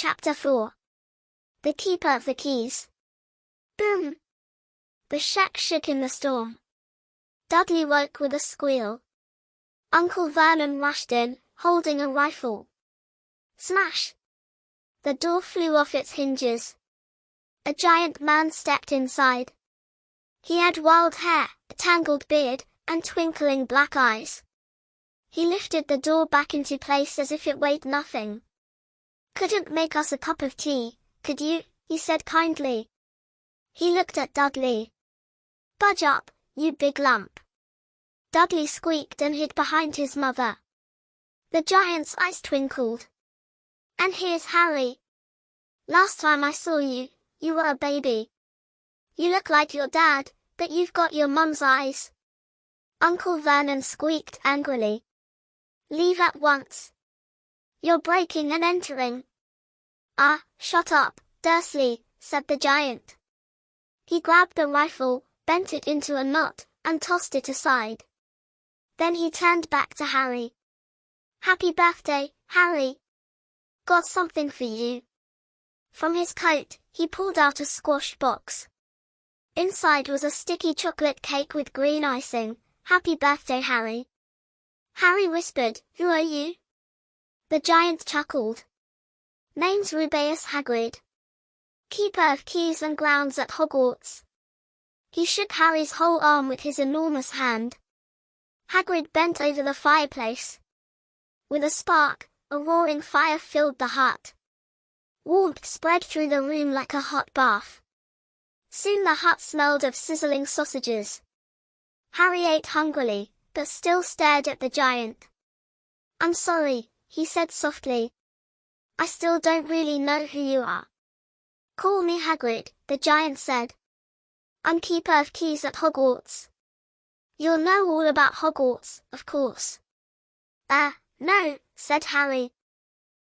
Chapter 4. The Keeper of the Keys. Boom! The shack shook in the storm. Dudley woke with a squeal. Uncle Vernon rushed in, holding a rifle. Smash! The door flew off its hinges. A giant man stepped inside. He had wild hair, a tangled beard, and twinkling black eyes. He lifted the door back into place as if it weighed nothing. "Couldn't make us a cup of tea, could you?" he said kindly. He looked at Dudley. "Budge up, you big lump." Dudley squeaked and hid behind his mother. The giant's eyes twinkled. "And here's Harry. Last time I saw you, you were a baby. You look like your dad, but you've got your mum's eyes." Uncle Vernon squeaked angrily. "Leave at once. You're breaking and entering." "Ah, shut up, Dursley," said the giant. He grabbed the rifle, bent it into a knot, and tossed it aside. Then he turned back to Harry. "Happy birthday, Harry. Got something for you." From his coat, he pulled out a squash box. Inside was a sticky chocolate cake with green icing. "Happy birthday, Harry." Harry whispered, "Who are you?" The giant chuckled. "Name's Rubeus Hagrid. Keeper of keys and grounds at Hogwarts." He shook Harry's whole arm with his enormous hand. Hagrid bent over the fireplace. With a spark, a roaring fire filled the hut. Warmth spread through the room like a hot bath. Soon the hut smelled of sizzling sausages. Harry ate hungrily, but still stared at the giant. "I'm sorry," he said softly. "I still don't really know who you are." "Call me Hagrid," the giant said. "I'm Keeper of Keys at Hogwarts. You'll know all about Hogwarts, of course." No," said Harry.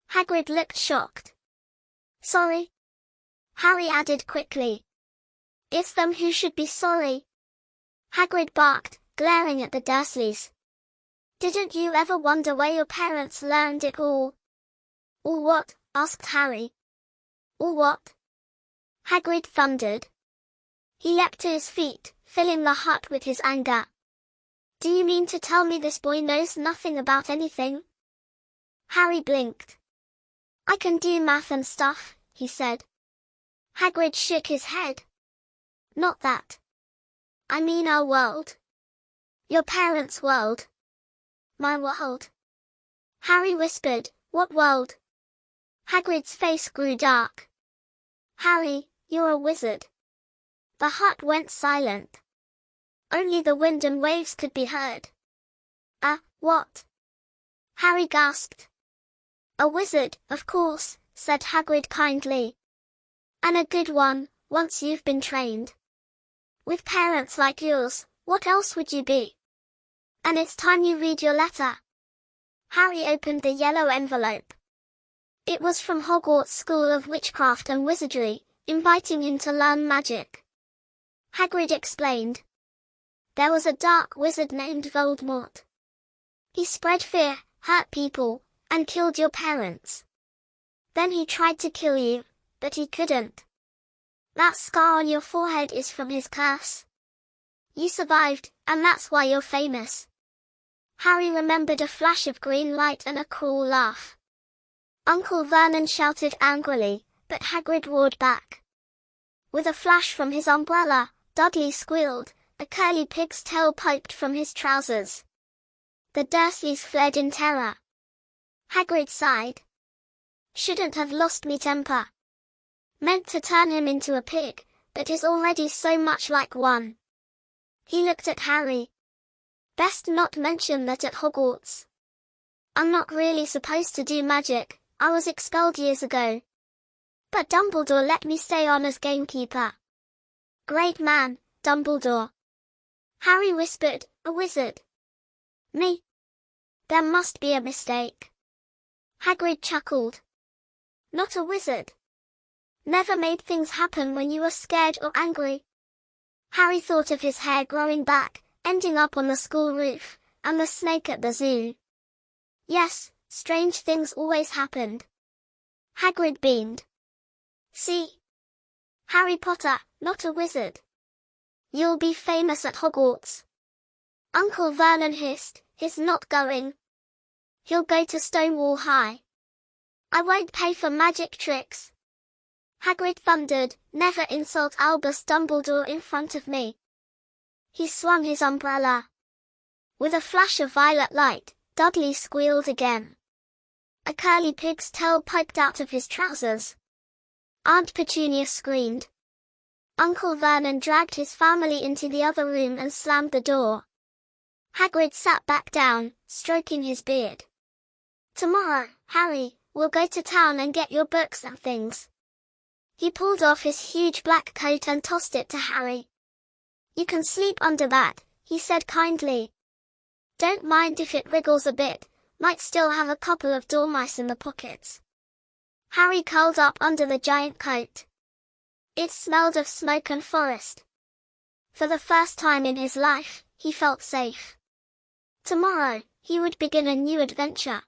Hagrid looked shocked. "Sorry?" Harry added quickly. "It's them who should be sorry." Hagrid barked, glaring at the Dursleys. "Didn't you ever wonder where your parents learned it all?" "All what?" asked Harry. "All what?" Hagrid thundered. He leapt to his feet, filling the hut with his anger. "Do you mean to tell me this boy knows nothing about anything?" Harry blinked. "I can do math and stuff," he said. Hagrid shook his head. "Not that. I mean our world. Your parents' world." "My world?" Harry whispered. "What world?" Hagrid's face grew dark. "Harry, you're a wizard." The hut went silent. Only the wind and waves could be heard. What?" Harry gasped. "A wizard, of course," said Hagrid kindly. "And a good one, once you've been trained. With parents like yours, what else would you be? And it's time you read your letter." Harry opened the yellow envelope. It was from Hogwarts School of Witchcraft and Wizardry, inviting him to learn magic. Hagrid explained. "There was a dark wizard named Voldemort. He spread fear, hurt people, and killed your parents. Then he tried to kill you, but he couldn't. That scar on your forehead is from his curse. You survived, and that's why you're famous." Harry remembered a flash of green light and a cruel laugh. Uncle Vernon shouted angrily, but Hagrid roared back. With a flash from his umbrella, Dudley squealed, a curly pig's tail piped from his trousers. The Dursleys fled in terror. Hagrid sighed. "Shouldn't have lost me temper. Meant to turn him into a pig, but is already so much like one." He looked at Harry. "Best not mention that at Hogwarts. I'm not really supposed to do magic, I was expelled years ago. But Dumbledore let me stay on as gamekeeper." "Great man, Dumbledore." Harry whispered, "A wizard." "Me? There must be a mistake." Hagrid chuckled. "Not a wizard. Never made things happen when you were scared or angry." Harry thought of his hair growing back, ending up on the school roof, and the snake at the zoo. Yes, strange things always happened. Hagrid beamed. See? Harry Potter, not a wizard. You'll be famous at Hogwarts. Uncle Vernon hissed, he's not going. He'll go to Stonewall High. I won't pay for magic tricks. Hagrid thundered, never insult Albus Dumbledore in front of me. He swung his umbrella. With a flash of violet light, Dudley squealed again. A curly pig's tail poked out of his trousers. Aunt Petunia screamed. Uncle Vernon dragged his family into the other room and slammed the door. Hagrid sat back down, stroking his beard. Tomorrow, Harry, we'll go to town and get your books and things. He pulled off his huge black coat and tossed it to Harry. You can sleep under that, he said kindly. Don't mind if it wriggles a bit, might still have a couple of dormice in the pockets. Harry curled up under the giant coat. It smelled of smoke and forest. For the first time in his life, he felt safe. Tomorrow, he would begin a new adventure.